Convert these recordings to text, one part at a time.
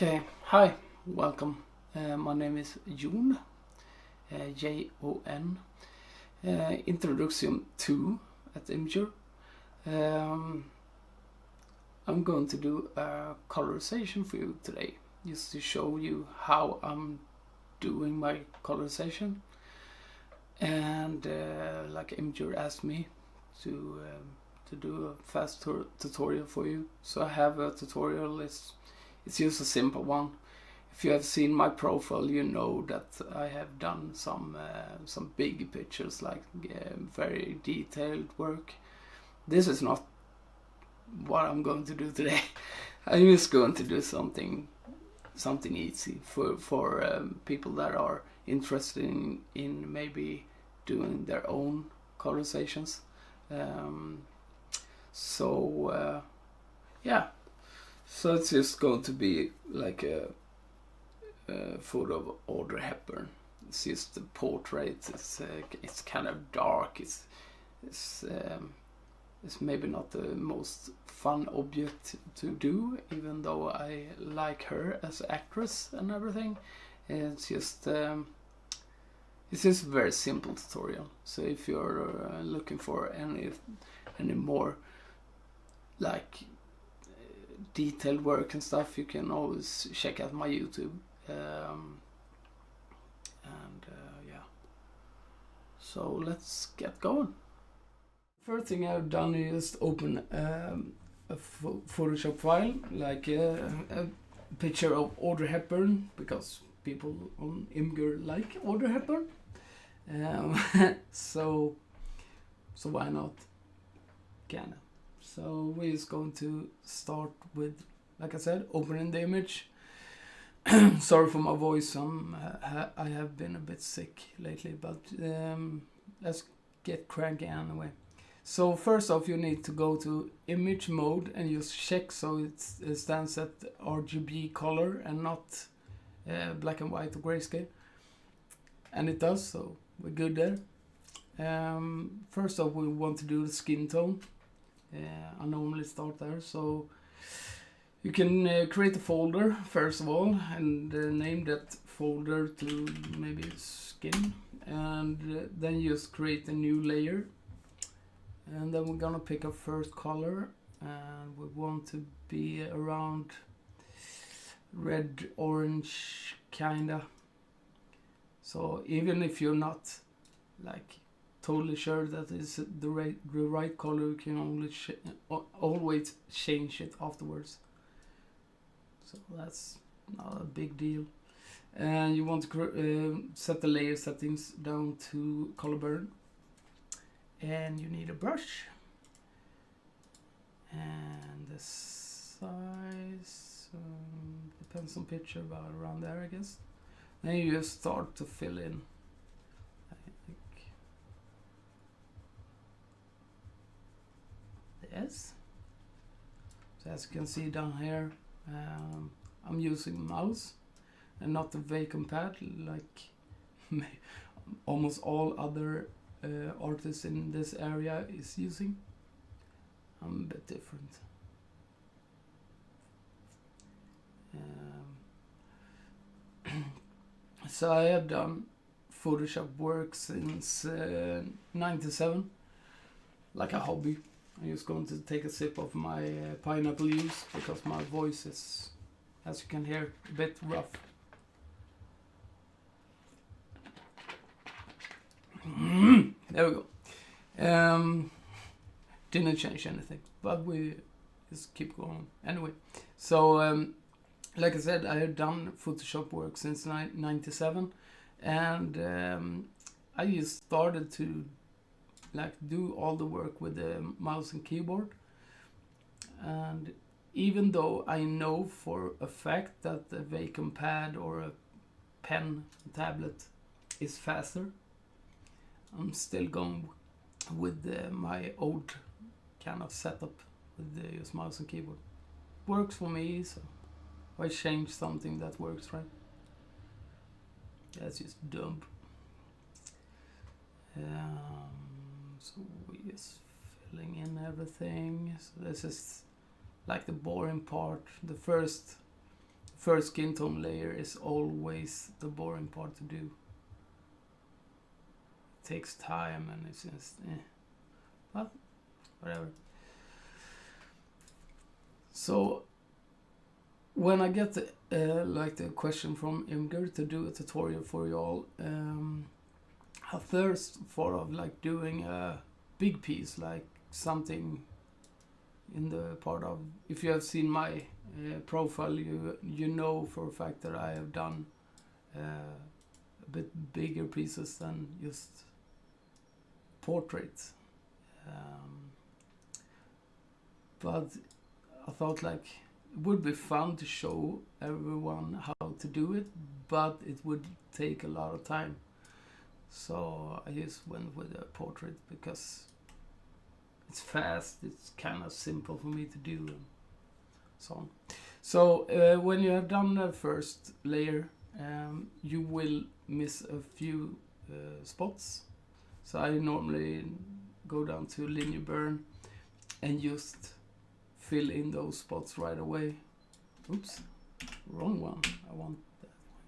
Okay, hi, welcome. My name is Jon, Jon. Introduction 2 at Imgur. I'm going to do a colorization for you today, just to show you how I'm doing my colorization. And like Imgur asked me to do a fast tutorial for you, so I have a tutorial. It's just a simple one. If you have seen my profile, you know that I have done some big pictures, like very detailed work. This is not what I'm going to do today. I'm just going to do something easy for people that are interested in maybe doing their own colorizations. Yeah. So it's just going to be like a photo of Audrey Hepburn. It's just a portrait. It's kind of dark. It's maybe not the most fun object to do, even though I like her as an actress and everything. It's just a very simple tutorial. So if you're looking for any more like detailed work and stuff, you can always check out my YouTube. Yeah, so let's get going. First thing I've done is open a Photoshop file, like a picture of Audrey Hepburn, because people on Imgur like Audrey Hepburn. So why not? Kinda. So we're just going to start with, like I said, opening the image. Sorry for my voice, I have been a bit sick lately, but let's get cracking anyway. So first off, you need to go to image mode and just check so it stands at RGB color and not black and white or grayscale. And it does, so we're good there. First off, we want to do the skin tone. I normally start there, so you can create a folder first of all and name that folder to maybe skin, and then just create a new layer, and then we're gonna pick a first color, and we want to be around red orange kinda. So even if you're not like totally sure that is the right color, you can always change it afterwards. So that's not a big deal. And you want to set the layer settings down to color burn. And you need a brush. And the size depends on picture, but around there, I guess. Then you just start to fill in. Yes. So as you can see down here, I'm using mouse and not the vacant pad like almost all other artists in this area is using. I'm a bit different. So I have done Photoshop work since 97, like a hobby. I'm just going to take a sip of my pineapple juice because my voice is, as you can hear, a bit rough. There we go. Didn't change anything, but we just keep going. Anyway, so like I said, I have done Photoshop work since 97, and I just started to do all the work with the mouse and keyboard. And even though I know for a fact that a vacant pad or a pen tablet is faster, I'm still going with my old kind of setup with the just mouse and keyboard. Works for me, so why change something that works, right? That's just dumb. So we're just filling in everything. So this is like the boring part. The first first skin tone layer is always the boring part to do. It takes time and it's just but whatever. So when I get like the question from Imgur to do a tutorial for you all, I first thought of like doing a big piece, like something in the part of, if you have seen my profile, you know for a fact that I have done a bit bigger pieces than just portraits. But I thought like it would be fun to show everyone how to do it, but it would take a lot of time. So I just went with a portrait because it's fast, it's kind of simple for me to do and so on. So when you have done the first layer, you will miss a few spots. So I normally go down to linear burn and just fill in those spots right away. Oops, wrong one. I want that one,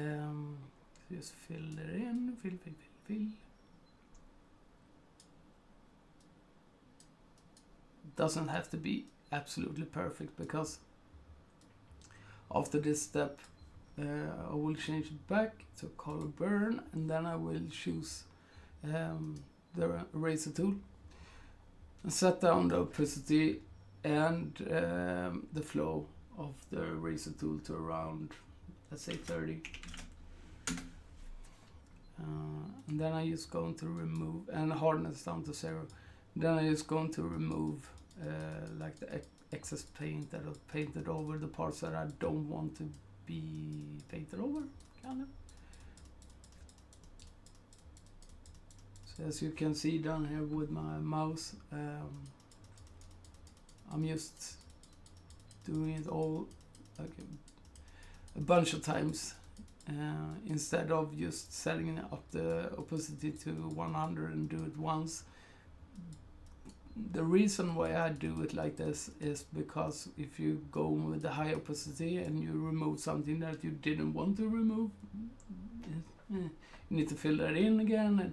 yeah. Just fill it in, fill. Doesn't have to be absolutely perfect, because after this step I will change it back to color burn, and then I will choose the eraser tool and set down the opacity and the flow of the eraser tool to around, let's say 30. And then I just going to remove, and hardness down to 0. Then I just going to remove like the excess paint that I've painted over the parts that I don't want to be painted over, kind of. So as you can see down here with my mouse, I'm just doing it all like a bunch of times. Instead of just setting up the opacity to 100 and do it once. The reason why I do it like this is because if you go with the high opacity and you remove something that you didn't want to remove, you need to fill that in again, and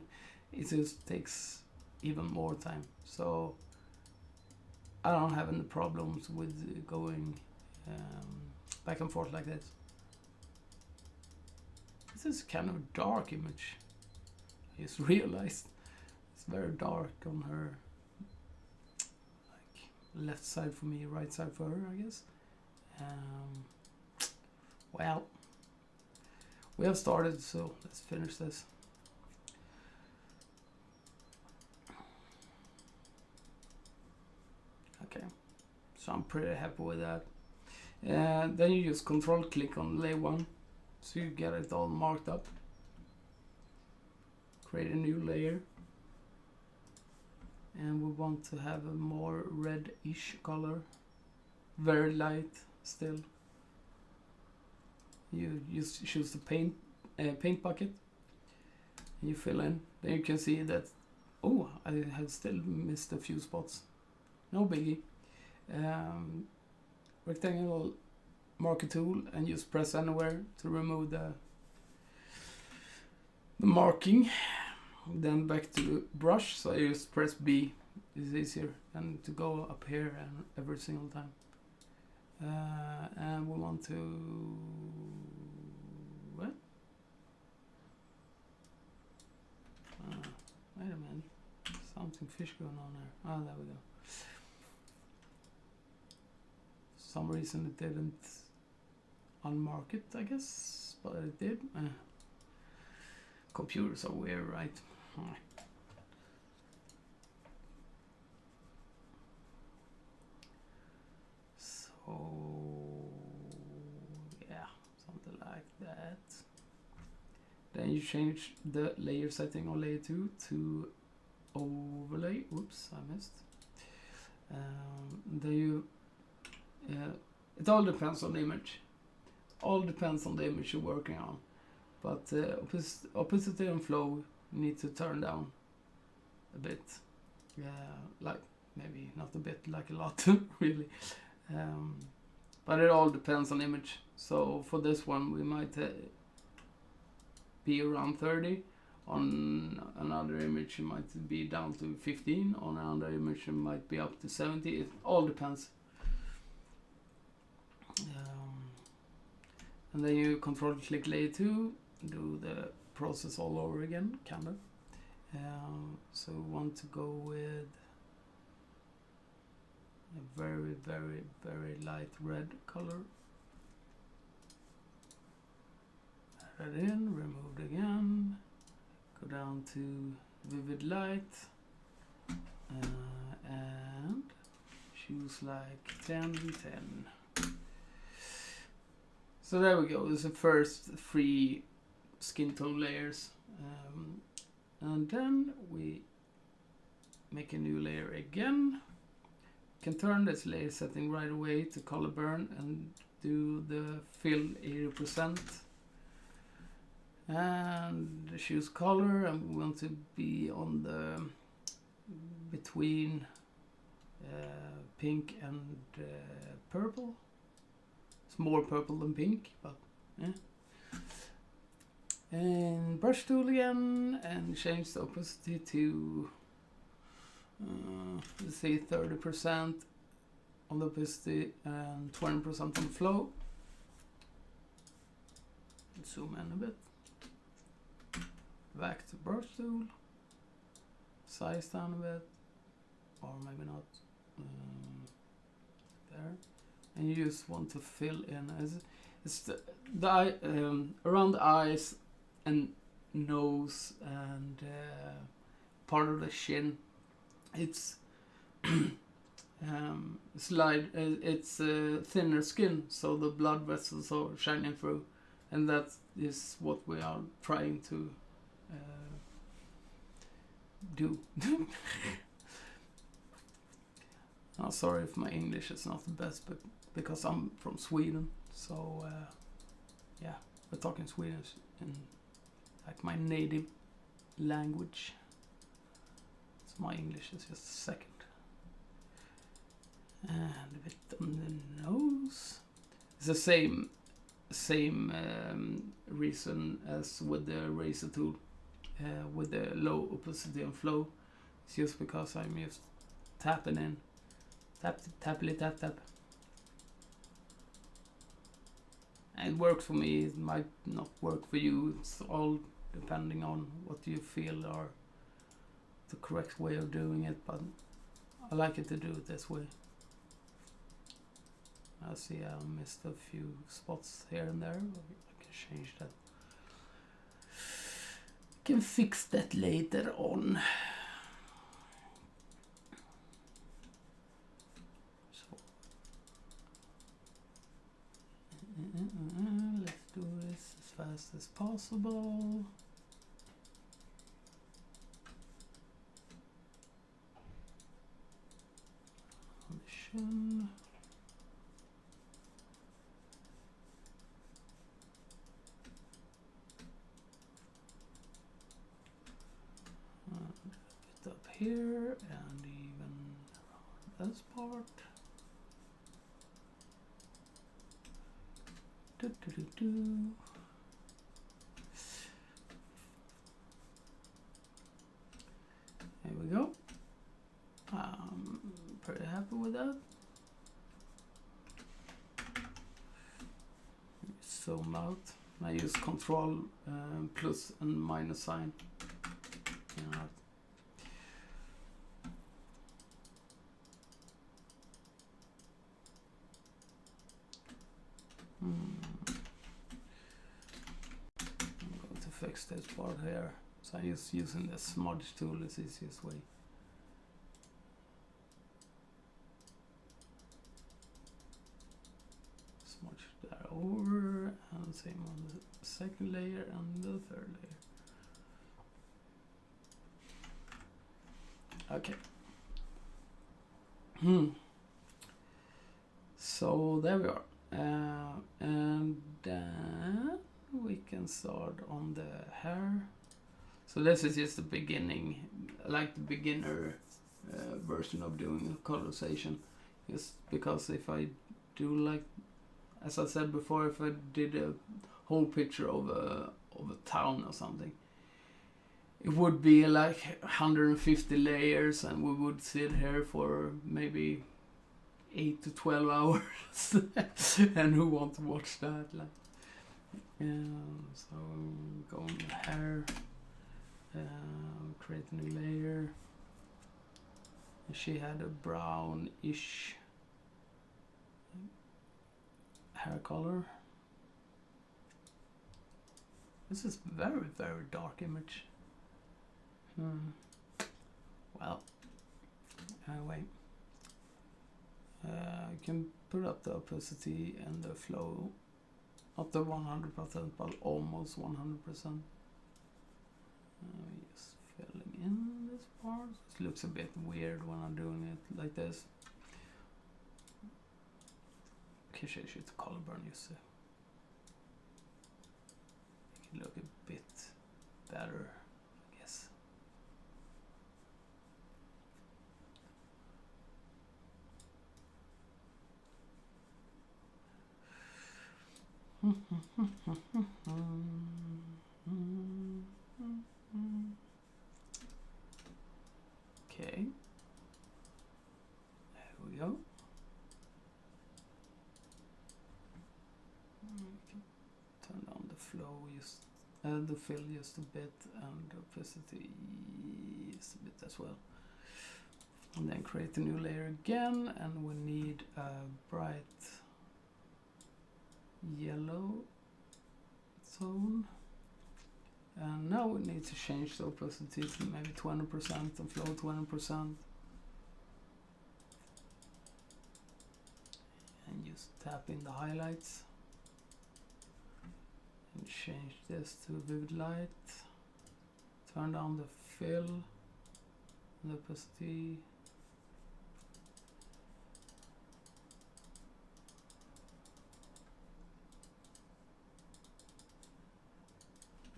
it just takes even more time. So I don't have any problems with going back and forth like this. This is kind of a dark image. I just realized it's very dark on her, like left side for me, right side for her, I guess. Well, we have started, so let's finish this. Okay, so I'm pretty happy with that. Then you just control click on layer 1. So you get it all marked up. Create a new layer. And we want to have a more red-ish color. Very light still. You just choose the paint bucket. And you fill in. Then you can see that, oh, I have still missed a few spots. No biggie. Rectangle marker tool, and just press anywhere to remove the marking. Then back to brush, so I just press B. It's easier than to go up here and every single time. And we want to, what? Wait a minute, something fish going on there. Oh, there we go. For some reason it didn't unmark it, I guess, but it did. Computers are weird, right? So yeah, something like that. Then you change the layer setting on layer 2 to overlay. Oops, I missed. Then you, it all depends on the image. All depends on the image you're working on, but opacity and flow you need to turn down a bit. Like maybe not a bit, like a lot, really. But it all depends on image. So for this one we might be around 30. On another image it might be down to 15. On another image it might be up to 70. It all depends. And then you control click layer 2, do the process all over again, kind of. So we want to go with a very, very, very light red color. Add that in, remove it again, go down to vivid light, and choose like 10, 10. So there we go, this is the first 3 skin tone layers. And then we make a new layer again. Can turn this layer setting right away to color burn and do the fill 80%. And choose color, and we want to be on the between pink and purple. It's more purple than pink, but yeah. And brush tool again, and change the opacity to let's say 30% on the opacity and 20% on flow. Zoom in a bit. Back to brush tool. Size down a bit, or maybe not. There. And you just want to fill in it's the eye, around the eyes and nose and part of the chin. It's it's thinner skin, so the blood vessels are shining through, and that is what we are trying to do. I'm sorry if my English is not the best, but because I'm from Sweden, so yeah, we're talking Swedish in like my native language. So my English is just a second. And a bit on the nose. It's the same reason as with the razor tool, with the low opacity and flow. It's just because I'm just tapping in. Tap, tap. And it works for me, it might not work for you. It's all depending on what you feel are the correct way of doing it, but I like it to do it this way. I see I missed a few spots here and there. I can change that. Can fix that later on. Let's do this as fast as possible. Audition. Get up here and even around this part. There we go. I'm pretty happy with that. Zoom out. I use Control plus and minus sign. I'm going to fix this part here. So I'm just using the smudge tool is the easiest way. Smudge that over, and same on the second layer and the third layer. Okay. So there we are. And then we can start on the hair. So this is just the beginning, like the beginner version of doing colorization. Just because if I do like as I said before, if I did a whole picture of a town or something, it would be like 150 layers, and we would sit here for maybe 8 to 12 hours. And who wants to watch that? Like, so going here, create a new layer. She had a brownish hair color. This is very, very dark image. Well, anyway, you can put up the opacity and the flow, not the 100%, but almost 100%. Just filling in this part. This looks a bit weird when I'm doing it like this. Kanske lite color burn just to make it look a bit better, I guess. Okay, there we go. Turn down the flow, just the fill just a bit, and the opacity just a bit as well. And then create a new layer again, and we need a bright yellow tone. And now we need to change the opacity to maybe 20% and flow 20%. And just tap in the highlights. And change this to vivid light. Turn down the fill and the opacity.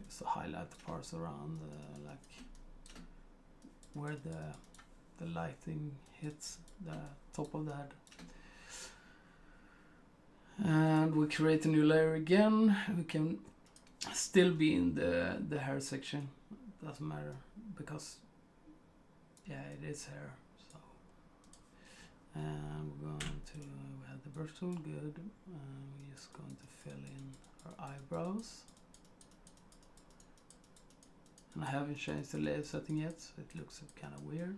Just to highlight the parts around, like where the lighting hits the top of the head. And we create a new layer again. We can still be in the hair section. Doesn't matter, because yeah, it is hair. So and we're going to, we have the brush tool, good. We're just going to fill in our eyebrows. And I haven't changed the layer setting yet, so it looks kind of weird.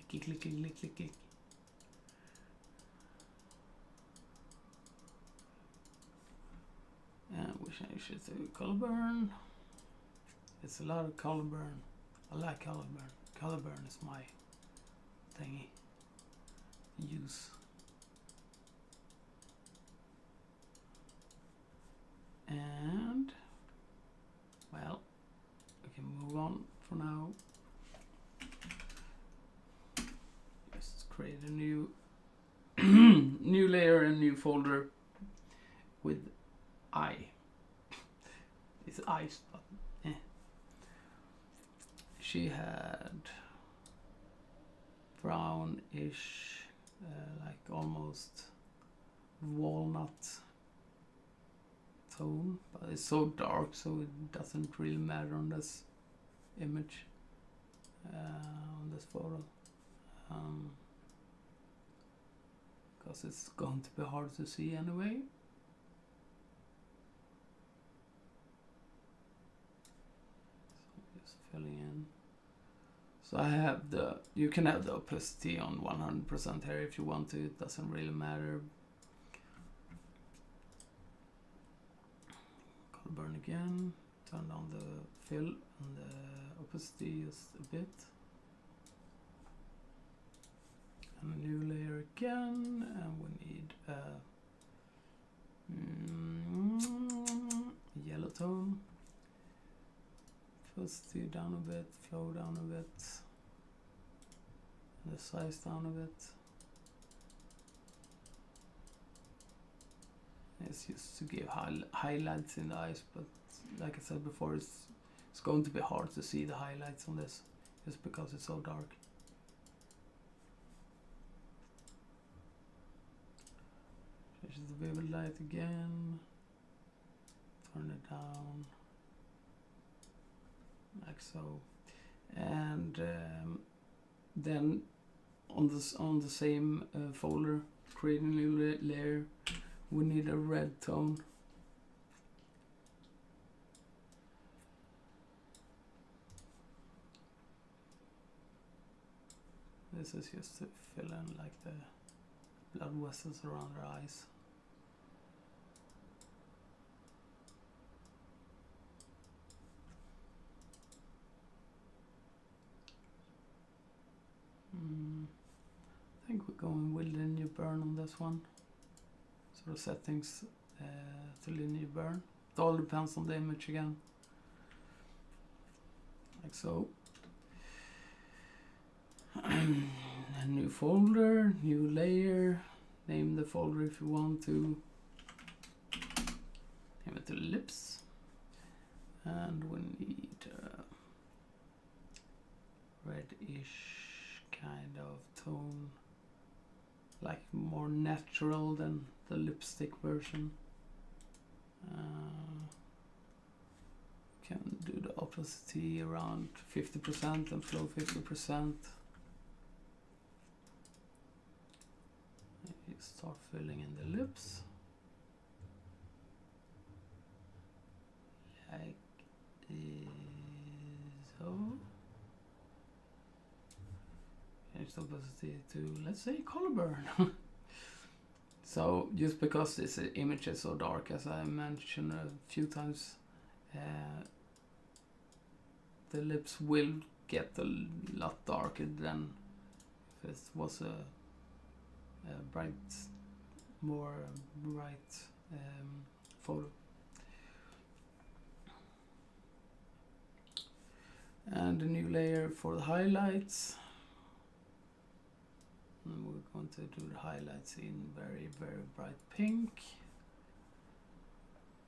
Click, click, click, click, click, click. And we change it to color burn. It's a lot of color burn. I like color burn. Color burn is my thingy. Use. And well, we can move on for now. Just create a new new layer and new folder with eye. It's eyes, but she had brownish, like almost walnut tone, but it's so dark, so it doesn't really matter on this image, on this photo, because it's going to be hard to see anyway. So just filling in. So I have you can have the opacity on 100% here if you want to, it doesn't really matter. Color burn again, turn down the fill and the opacity just a bit. And a new layer again, and we need a yellow tone. Opacity down a bit, flow down a bit, and the size down a bit. It's just to give highlights in the eyes, but like I said before, it's It's going to be hard to see the highlights on this, just because it's so dark. Change the vivid light again. Turn it down, like so. And then on the same folder, create a new layer. We need a red tone. This is just to fill in like the blood vessels around her eyes. I think we're going with linear burn on this one. Sort of settings to linear burn. It all depends on the image again. Like so. A new folder, new layer. Name the folder if you want to. Name it to lips. And we need reddish kind of tone. Like more natural than the lipstick version. Can do the opacity around 50% and flow 50%. You start filling in the lips. Like so. Change the opacity to, let's say, color burn. So just because this image is so dark, as I mentioned a few times, the lips will get a lot darker than if it was a more bright photo. And a new layer for the highlights. And we're going to do the highlights in very, very bright pink.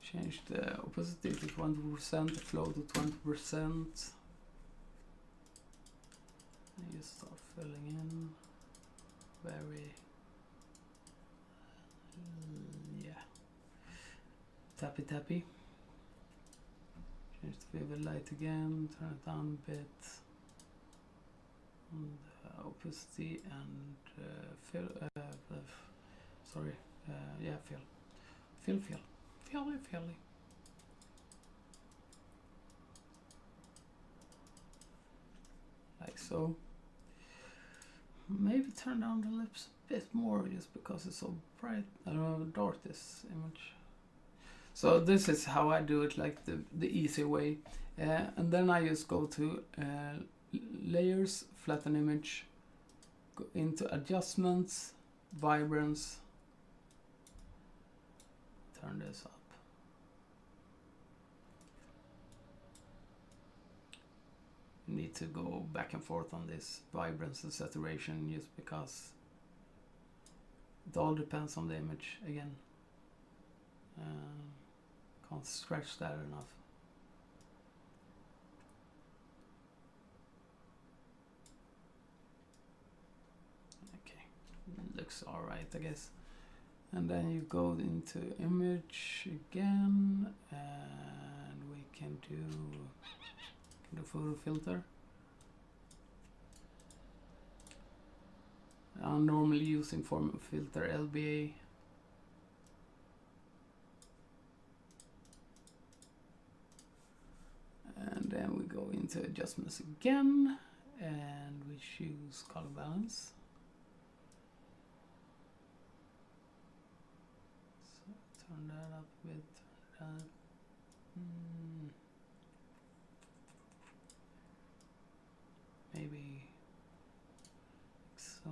Change the opacity to 20%, the flow to 20%. And you start filling in very, tappy tappy. Change the vivid light again, turn it down a bit. And opacity and fill. Fill. Like so. Maybe turn down the lips a bit more, just because it's so bright. I don't know, dark this image. So this is how I do it, like the easy way. And then I just go to layers, flatten image, go into adjustments, vibrance, turn this up. You need to go back and forth on this vibrance and saturation, just because it all depends on the image again. Can't stretch that enough. Okay, looks alright, I guess. And then you go into image again, and we can do photo filter. I'm normally using form filter LBA. And then we go into adjustments again, and we choose color balance. So turn that up a bit. Turn that. Maybe so.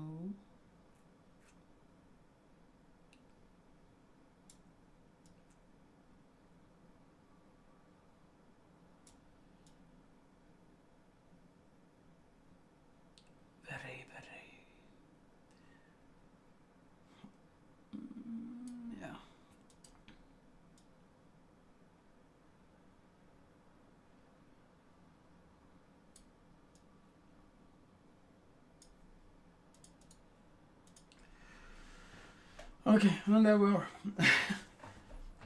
Yeah. Okay, well there we are.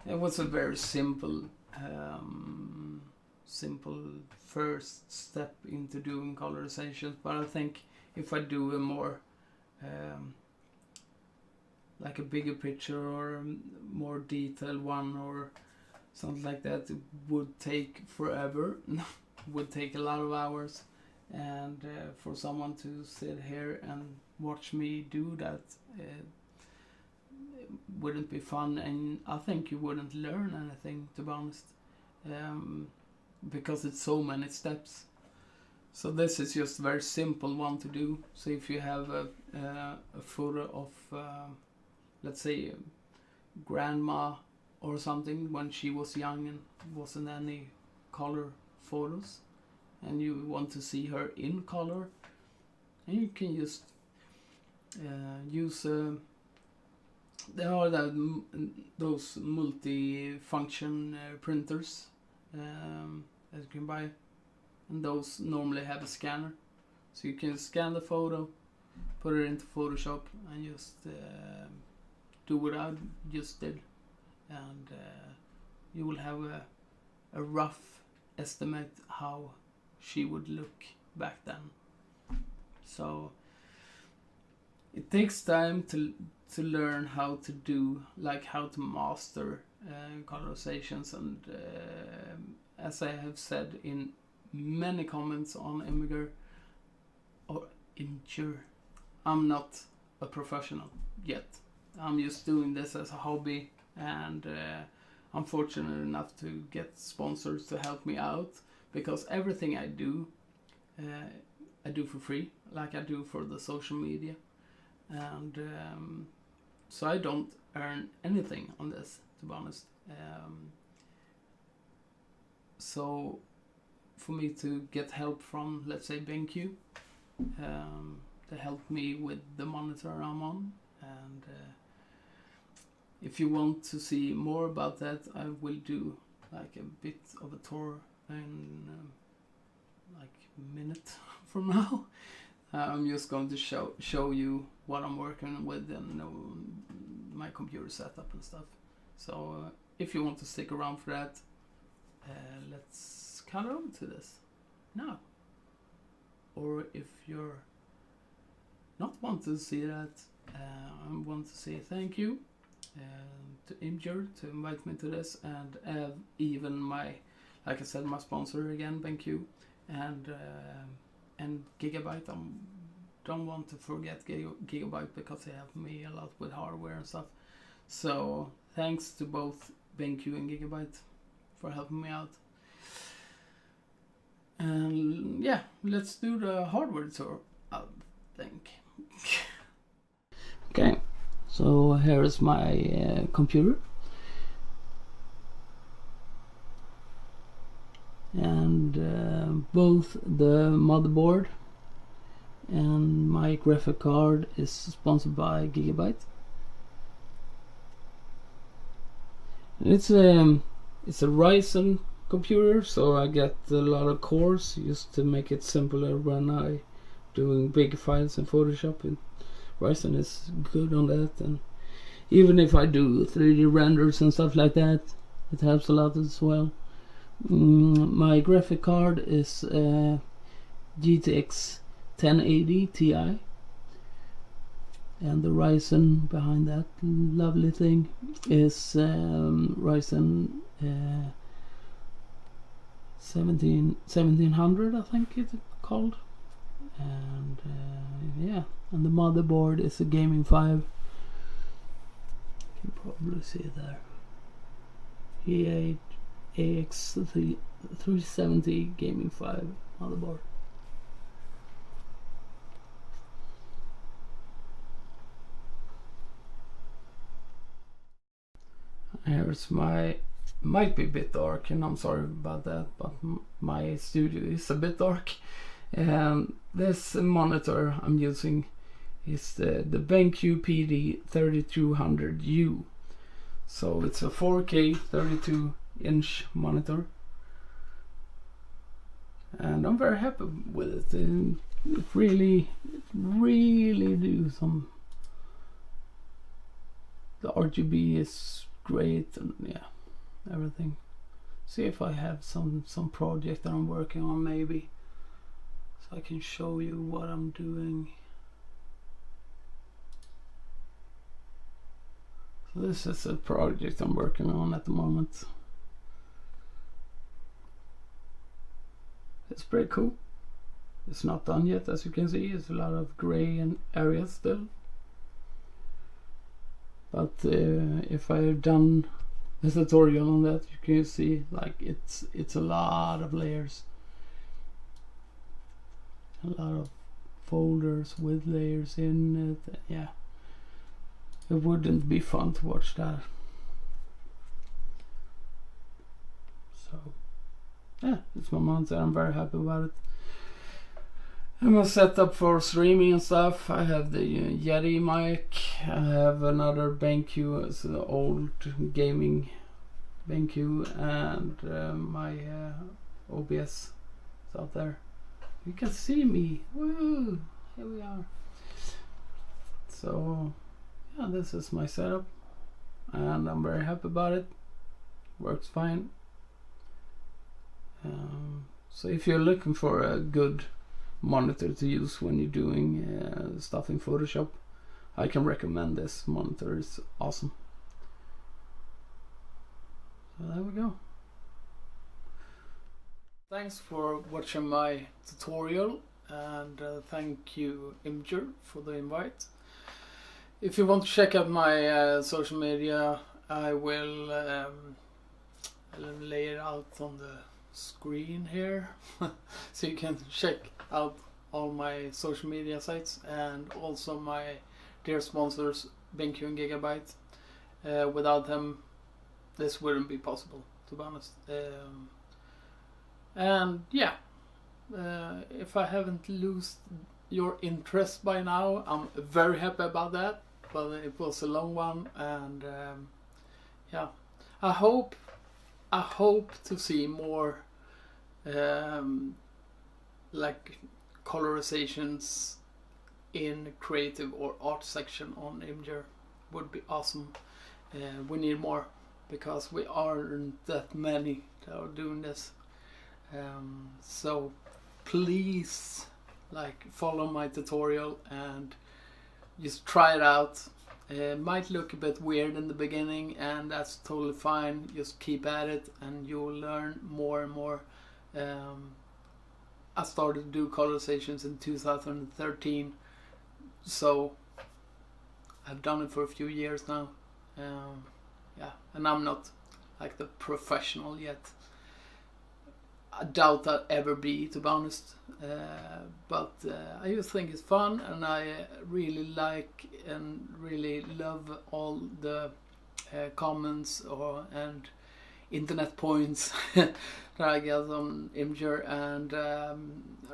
It was a very simple simple first step into doing colorizations, but I think if I do a more like a bigger picture or a more detailed one or something like that, it would take forever. Would take a lot of hours, and for someone to sit here and watch me do that, it wouldn't be fun, and I think you wouldn't learn anything, to be honest, because it's so many steps. So this is just a very simple one to do. So if you have a photo of let's say grandma or something when she was young and wasn't any color photos, and you want to see her in color, and you can just use there are those multi-function printers that you can buy, and those normally have a scanner, so you can scan the photo, put it into Photoshop, and just do what I just did, and you will have a rough estimate how she would look back then. So it takes time to learn how to do, like how to master colorizations, and as I have said in many comments on Imgur, I'm not a professional yet. I'm just doing this as a hobby, and I'm fortunate enough to get sponsors to help me out, because everything I do for free, like I do for the social media, and so I don't earn anything on this, to be honest. So for me to get help from, let's say, BenQ, to help me with the monitor I'm on, and if you want to see more about that, I will do like a bit of a tour in like a minute from now. I'm just going to show you what I'm working with and my computer setup and stuff. So if you want to stick around for that, let's cut over to this now. Or if you're not want to see that, I want to say thank you to Imgur to invite me to this, and even my, like I said, my sponsor again, BenQ, and Gigabyte. I don't want to forget Gigabyte, because they help me a lot with hardware and stuff. So thanks to both BenQ and Gigabyte for helping me out. And yeah, let's do the hardware tour, I think. Okay, so here is my computer, and both the motherboard and my graphic card is sponsored by Gigabyte. It's a Ryzen computer, so I get a lot of cores just to make it simpler when I doing big files in Photoshop. And Ryzen is good on that, and even if I do 3D renders and stuff like that, it helps a lot as well. My graphic card is GTX 1080 Ti, and the Ryzen behind that lovely thing is Ryzen 1700, I think it's called. And yeah, and the motherboard is a Gaming 5. You can probably see it there. E8 AX370 Gaming 5 motherboard. Here's my, might be a bit dark, and I'm sorry about that, but my studio is a bit dark. This monitor I'm using is the BenQ PD 3200U. So it's a 4K 32-inch monitor, and I'm very happy with it. It really do some the RGB is great, and yeah, everything. See if I have some project that I'm working on, maybe, so I can show you what I'm doing. So this is a project I'm working on at the moment. It's pretty cool. It's not done yet, as you can see. It's a lot of gray and areas still. But if I've done a tutorial on that, you can see like it's a lot of layers, a lot of folders with layers in it. Yeah, it wouldn't be fun to watch that. So yeah, it's my monitor. I'm very happy about it. I'm all set up for streaming and stuff. I have the Yeti mic. I have another BenQ, it's an old gaming BenQ, and my OBS is out there. You can see me. Woo! Here we are. So yeah, this is my setup, and I'm very happy about it. Works fine. So if you're looking for a good monitor to use when you're doing stuff in Photoshop, I can recommend this monitor. It's awesome. So there we go. Thanks for watching my tutorial, and thank you Imgur for the invite. If you want to check out my social media, I will lay it out on the screen here so you can check out all my social media sites, and also my dear sponsors BenQ and Gigabyte. Without them this wouldn't be possible, to be honest. And yeah, if I haven't lost your interest by now, I'm very happy about that, but it was a long one, and yeah, I hope to see more like colorizations in creative or art section on Imgur. Would be awesome. We need more, because we aren't that many that are doing this. So please, like, follow my tutorial and just try it out. It might look a bit weird in the beginning, and that's totally fine. Just keep at it and you'll learn more and more. I started to do colorizations in 2013, so I've done it for a few years now. Yeah, and I'm not like the professional yet. I doubt I'll ever be, to be honest. But I just think it's fun, and I really like and really love all the comments and internet points that I get on Imgur, and I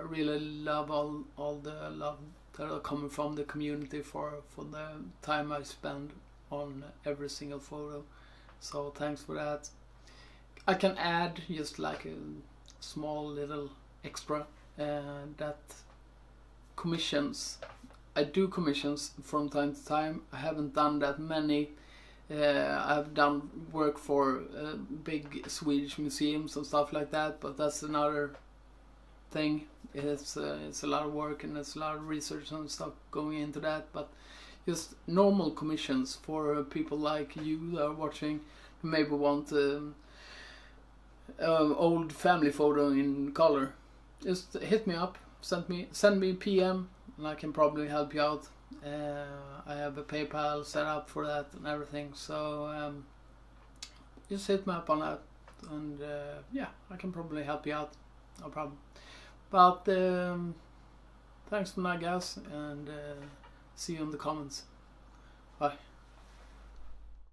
really love all the love that are coming from the community for the time I spend on every single photo. So thanks for that. I can add just like a small little extra that commissions. I do commissions from time to time. I haven't done that many. I've done work for big Swedish museums and stuff like that, but that's another thing. It's a lot of work, and there's a lot of research and stuff going into that. But just normal commissions for people like you that are watching, who maybe want old family photo in color. Just hit me up, send me a PM, and I can probably help you out. I have a PayPal set up for that and everything, so just hit me up on that, and yeah, I can probably help you out, no problem. But thanks for now, guys, and see you in the comments. Bye.